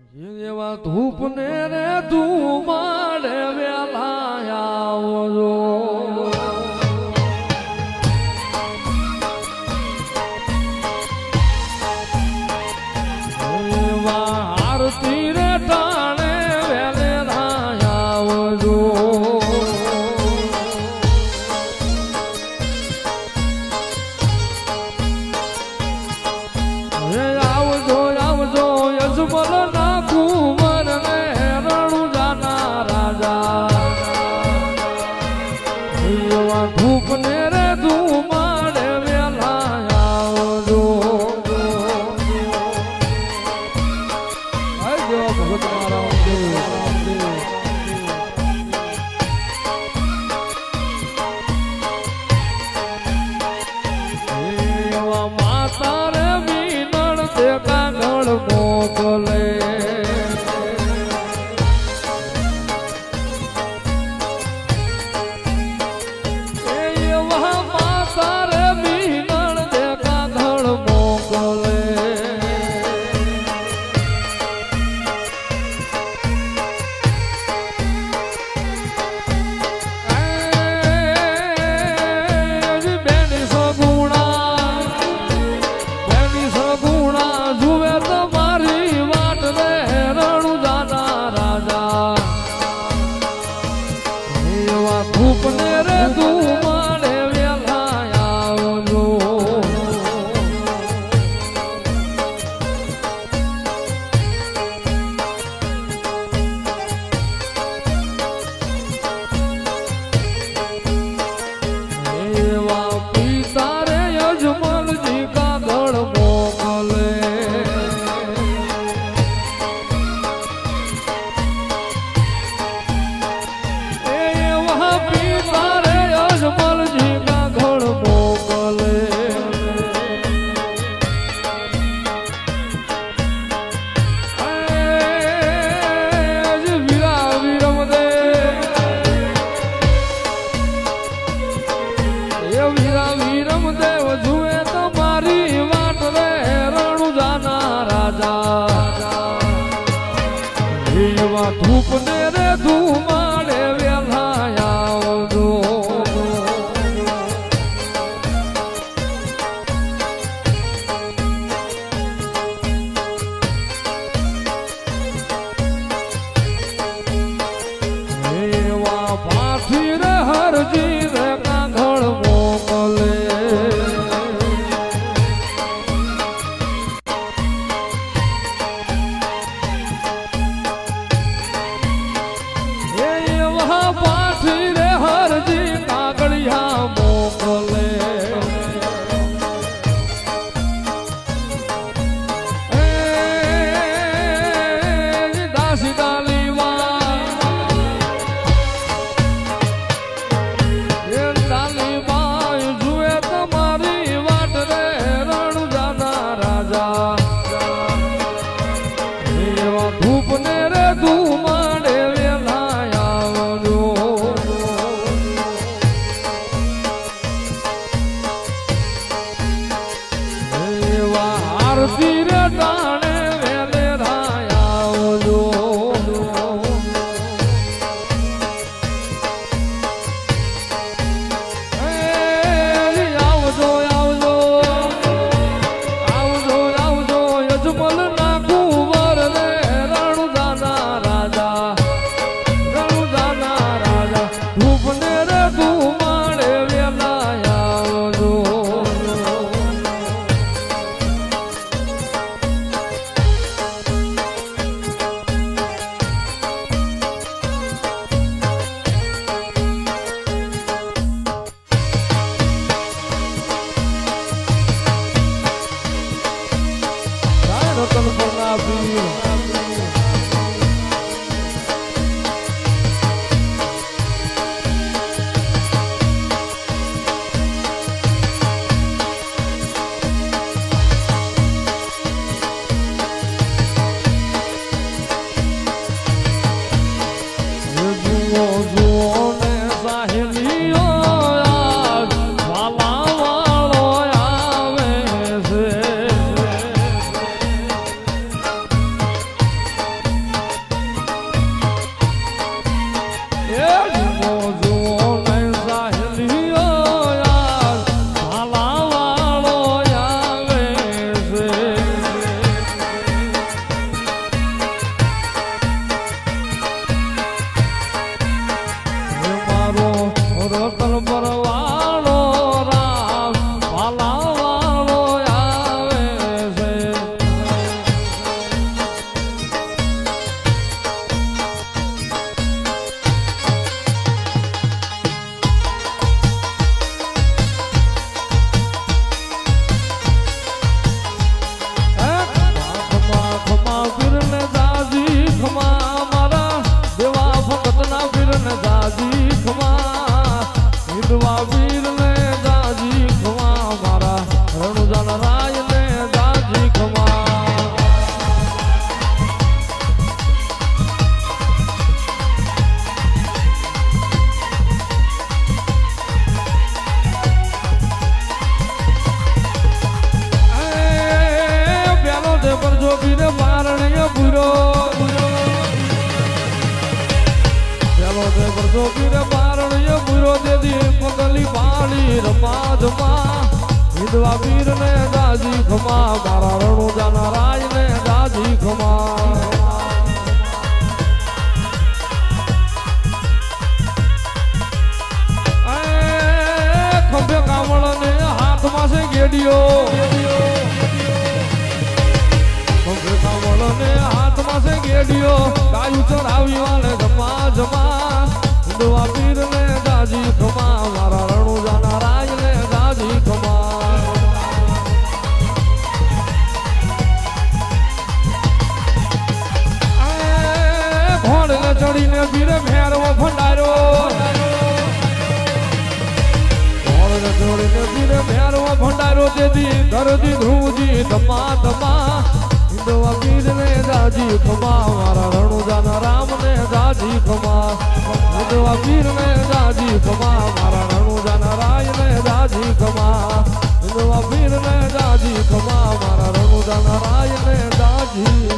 એવા ધૂપ ને રે ધુમાડે વેલા આવજો એવા આરતી રે ટાણે વેલેલા આવજો આવજો આવજો યજમલ ના કુંવર ને રણુજાના રાજા એવા ધૂપ ને રે ધુમાડે વેલા આવજો આવજો ભગત એવા માતા રે વીનળ તે કાગળ મોકલે એવા માતા રે વીનળ તે કાગળ મોકલે બેની સગુણા જુએ તમારી વાટ રે રણુજાના રાજા એવા ધૂપ ને રે ધુમાડે વેલા આવજો એવા પિતા રે યજમલજી કાગળ મોકલે એવા પિતા રે યજમલજી કાગળ મોકલે વીરા વીરમ દે વીરા વીરમ દેવ જુએ તમારી વાટ રે રણુજાના રાજા એવા ધૂપ ને રે ધુમાડે વેલા આવજો એવા પાછી રે હરજી રે કાગળ મોકલે એવા પાછી રે હરજી કાગળિયા મોકલે દાસી દાલીવા દાલીબાઈ જુએ તમારી વાટ રે રણુજાના રાજા એવા ધૂપ ને રે ધુમાડે વેલા આવજો એવા આરતી રે ટાણે વેલેલા આવજો આવજો આવજો આવજો આવજો યજમલ ના કુંવર રે રણુજાના રાજા ધૂપ ને રે ધુમાડે વેલા આવજો રતન પરના પીર જુઓ જુઓ ને સાહેલીઓ આજ વાલા વાળો આવે છે વીર પારણીય પૂરો ચાલો તે પરસો વીર પારણીય પૂરો દેદી પગલી પાડી રમાજમાં વિધવા વીર ને દાજી ખમા મારા રણુજાના રાજ ને દાજી ખમા ખંભે કામળ ને હાથમાં છે ગેડિયો ખંભે કામળ ને હાથમાં છે ગેડિયો ગાયું ચડાવી વાલે જમા જમા વિધવા વીર ને દાજી ખમા મારા રણુજાના રાજ ને દાજી ખમા ઘોડ ને ચડીને વીર ભેરવો ભંડાર્યો જોડીને વીર ભેરવો ભંડારો દેદી ધરતી ધ્રુવજી ધમા ધમા હિન્દવા વીર ને દાજી ખમા મારા રણુજાના રામ ને દાજી ખમા હિન્દવા વીર ને દાજી ખમા મારા રણુજાના રાજ ને દાજી ખમા હિન્દવા વીર ને દાજી ખમા મારા રણુજાના રાજ ને દાજી